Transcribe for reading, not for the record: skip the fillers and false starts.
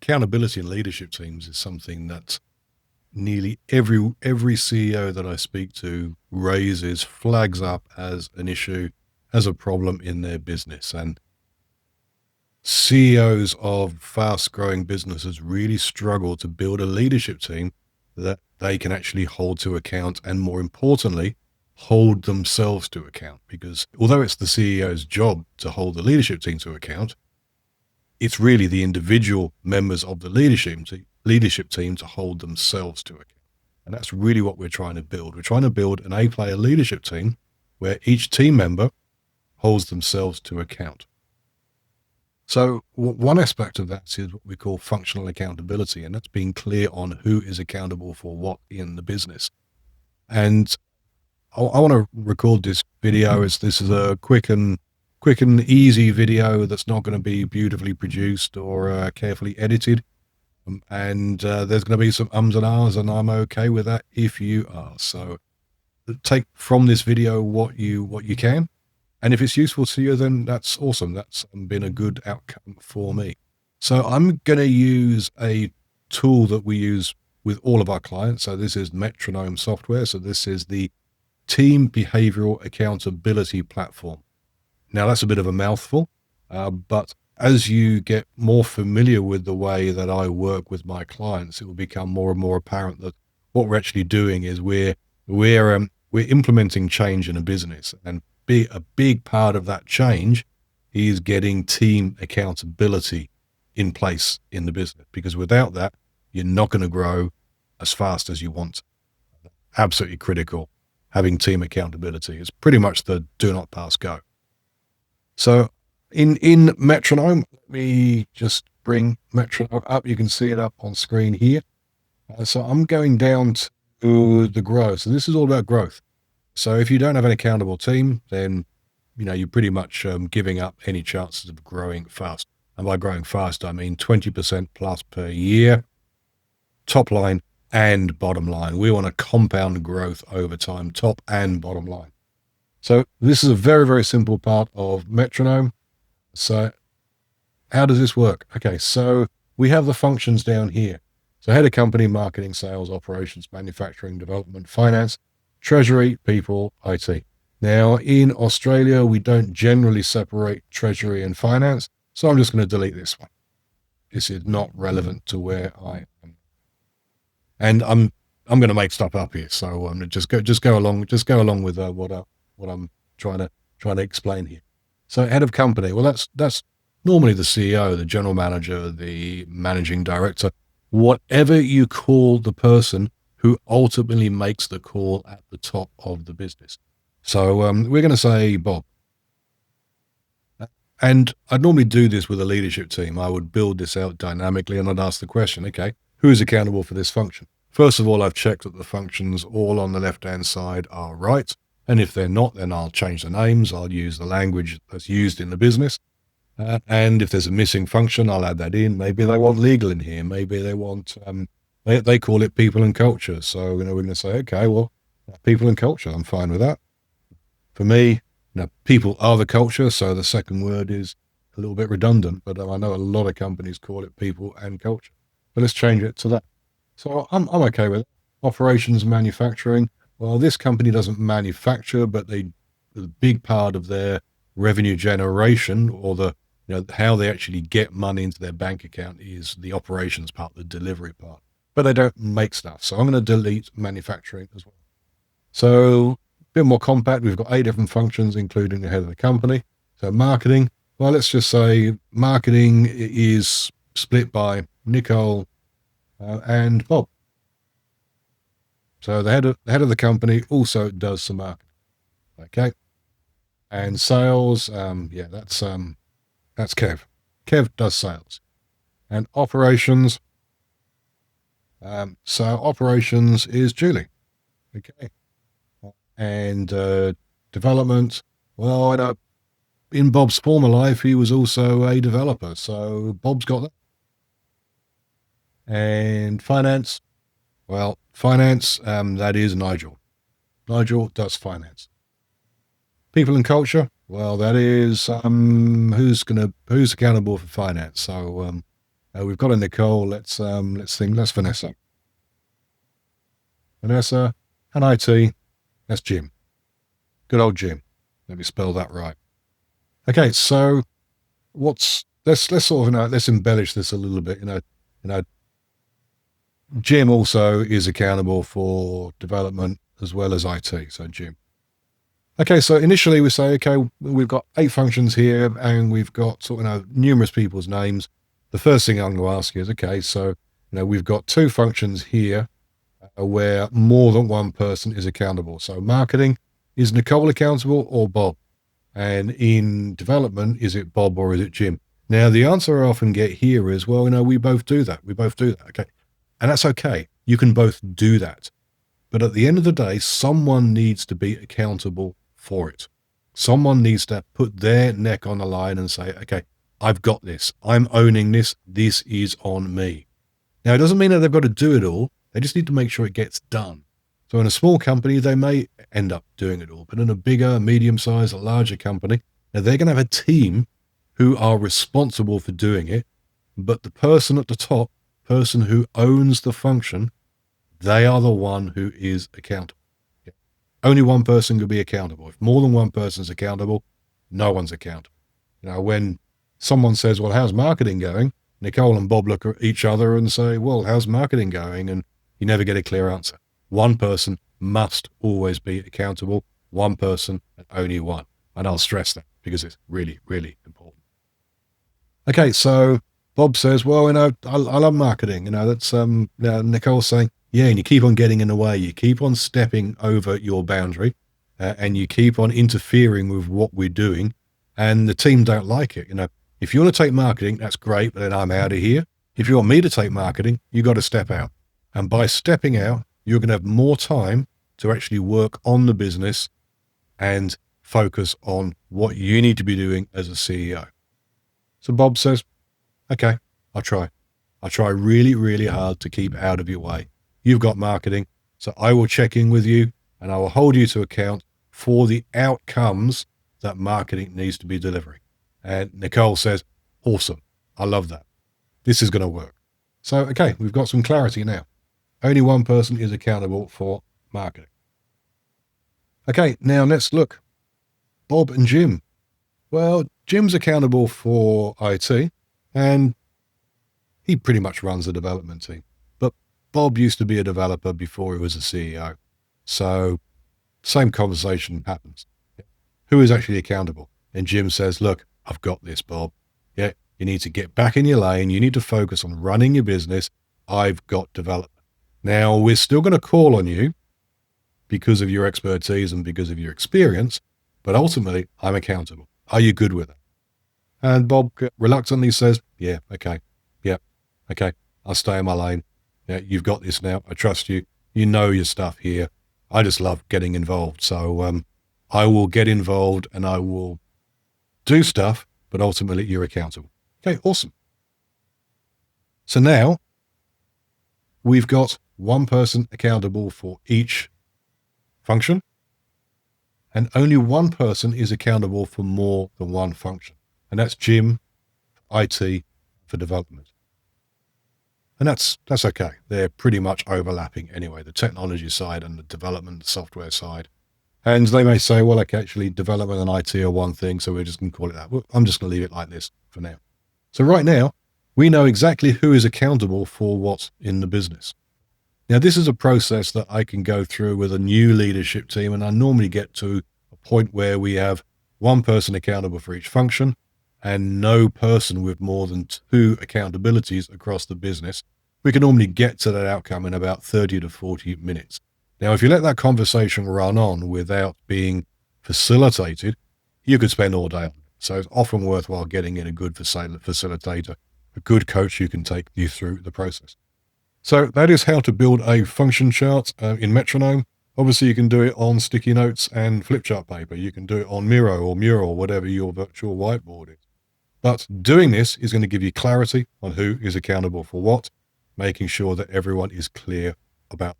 accountability in leadership teams is something that nearly every CEO that I speak to raises, flags up as an issue, as a problem in their business. And CEOs of fast growing businesses really struggle to build a leadership team that they can actually hold to account and, more importantly, hold themselves to account. Because although it's the CEO's job to hold the leadership team to account, it's really the individual members of the leadership team to hold themselves to account. And that's really what we're trying to build. We're trying to build an A-player leadership team where each team member holds themselves to account. So one aspect of that is what we call functional accountability, and that's being clear on who is accountable for what in the business. And I want to record this video as this is a quick and easy video that's not going to be beautifully produced or carefully edited. And there's going to be some ums and ahs, and I'm okay with that if you are. So take from this video what you can. And if it's useful to you, then that's awesome. That's been a good outcome for me. So I'm going to use a tool that we use with all of our clients. So this is Metronome software. So this is the Team Behavioral Accountability Platform. Now that's a bit of a mouthful, but as you get more familiar with the way that I work with my clients, it will become more and more apparent that what we're actually doing is we're implementing change in a business, and a big part of that change is getting team accountability in place in the business, because without that, you're not going to grow as fast as you want. Absolutely critical. Having team accountability is pretty much the do not pass go. So in Metronome, let me just bring Metronome up. You can see it up on screen here. So I'm going down to the growth. So this is all about growth. So if you don't have an accountable team, then, you're pretty much giving up any chances of growing fast. And by growing fast, I mean 20% plus per year, top line and bottom line. We want to compound growth over time, top and bottom line. So this is a very, very simple part of Metronome. So how does this work? Okay, so we have the functions down here. So head of company, marketing, sales, operations, manufacturing, development, finance, treasury, people, IT. Now, in Australia, we don't generally separate treasury and finance, so I'm just going to delete this one. This is not relevant to where I am, and I'm going to make stuff up here. So just go along with what I'm trying to explain here. So head of company, well, that's normally the CEO, the general manager, the managing director, whatever you call the person who ultimately makes the call at the top of the business. So we're going to say Bob. And I'd normally do this with a leadership team. I would build this out dynamically, and I'd ask the question, okay, who is accountable for this function? First of all, I've checked that the functions all on the left-hand side are right. And if they're not, then I'll change the names. I'll use the language that's used in the business. And if there's a missing function, I'll add that in. Maybe they want legal in here. Maybe they want... They call it people and culture. So, we're going to say, okay, well, people and culture, I'm fine with that. For me, people are the culture. So the second word is a little bit redundant, but I know a lot of companies call it people and culture. But let's change it to that. So I'm okay with it. Operations, manufacturing. Well, this company doesn't manufacture, but the big part of their revenue generation, or how they actually get money into their bank account, is the operations part, the delivery part. But they don't make stuff. So I'm going to delete manufacturing as well. So a bit more compact. We've got 8 different functions, including the head of the company. So marketing, well, let's just say marketing is split by Nicole and Bob. So the head of the company also does some marketing. Okay. And sales, that's Kev. Kev does sales. And operations, so operations is Julie. Okay. And development, well, in Bob's former life, he was also a developer. So Bob's got that. And finance, well, finance, that is Nigel. Nigel does finance. People and culture, well, that is who's accountable for finance. So We've got a Nicole. Let's think. That's Vanessa. Vanessa and IT. That's Jim. Good old Jim. Let me spell that right. Okay, so let's sort of let's embellish this a little bit. You know, Jim also is accountable for development as well as IT. So Jim. Okay, so initially we say, okay, we've got 8 functions here, and we've got sort of numerous people's names. The first thing I'm going to ask you is, okay, so we've got 2 functions here where more than one person is accountable. So marketing, is Nicole accountable or Bob? And in development, is it Bob or is it Jim? Now, the answer I often get here is, well, we both do that. We both do that. Okay. And that's okay. You can both do that. But at the end of the day, someone needs to be accountable for it. Someone needs to put their neck on the line and say, okay, I've got this. I'm owning this. This is on me. Now, it doesn't mean that they've got to do it all. They just need to make sure it gets done. So in a small company, they may end up doing it all. But in a bigger, medium-sized, larger company, now they're going to have a team who are responsible for doing it. But the person at the top, person who owns the function, they are the one who is accountable. Yeah. Only one person can be accountable. If more than one person is accountable, no one's accountable. When someone says, well, how's marketing going? Nicole and Bob look at each other and say, well, how's marketing going? And you never get a clear answer. One person must always be accountable. One person and only one. And I'll stress that because it's really, really important. Okay, so Bob says, well, I love marketing. That's Nicole's saying, yeah, and you keep on getting in the way. You keep on stepping over your boundary, and you keep on interfering with what we're doing, and the team don't like it. If you want to take marketing, that's great, but then I'm out of here. If you want me to take marketing, you got to step out. And by stepping out, you're going to have more time to actually work on the business and focus on what you need to be doing as a CEO. So Bob says, okay, I'll try. I'll try really, really hard to keep out of your way. You've got marketing, so I will check in with you and I will hold you to account for the outcomes that marketing needs to be delivering. And Nicole says, awesome. I love that. This is going to work. So, okay, we've got some clarity now. Only one person is accountable for marketing. Okay, now let's look. Bob and Jim. Well, Jim's accountable for IT, and he pretty much runs the development team. But Bob used to be a developer before he was a CEO. So, same conversation happens. Who is actually accountable? And Jim says, look, I've got this, Bob. Yeah, you need to get back in your lane. You need to focus on running your business. I've got development. Now, we're still going to call on you because of your expertise and because of your experience, but ultimately, I'm accountable. Are you good with it? And Bob reluctantly says, yeah, okay. I'll stay in my lane. Yeah, you've got this now. I trust you. You know your stuff here. I just love getting involved. So I will get involved and I will do stuff, but ultimately you're accountable. Okay, awesome. So now we've got one person accountable for each function, and only one person is accountable for more than one function. And that's Jim, IT, for development. And that's okay. They're pretty much overlapping anyway, the technology side and the development software side. And they may say, well, okay, actually development and IT are one thing, so we're just going to call it that. Well, I'm just going to leave it like this for now. So right now, we know exactly who is accountable for what in the business. Now, this is a process that I can go through with a new leadership team, and I normally get to a point where we have one person accountable for each function and no person with more than 2 accountabilities across the business. We can normally get to that outcome in about 30 to 40 minutes. Now, if you let that conversation run on without being facilitated, you could spend all day on it. So it's often worthwhile getting in a good facilitator, a good coach who can take you through the process. So that is how to build a function chart in Metronome. Obviously, you can do it on sticky notes and flip chart paper. You can do it on Miro or Mural, whatever your virtual whiteboard is. But doing this is going to give you clarity on who is accountable for what, making sure that everyone is clear about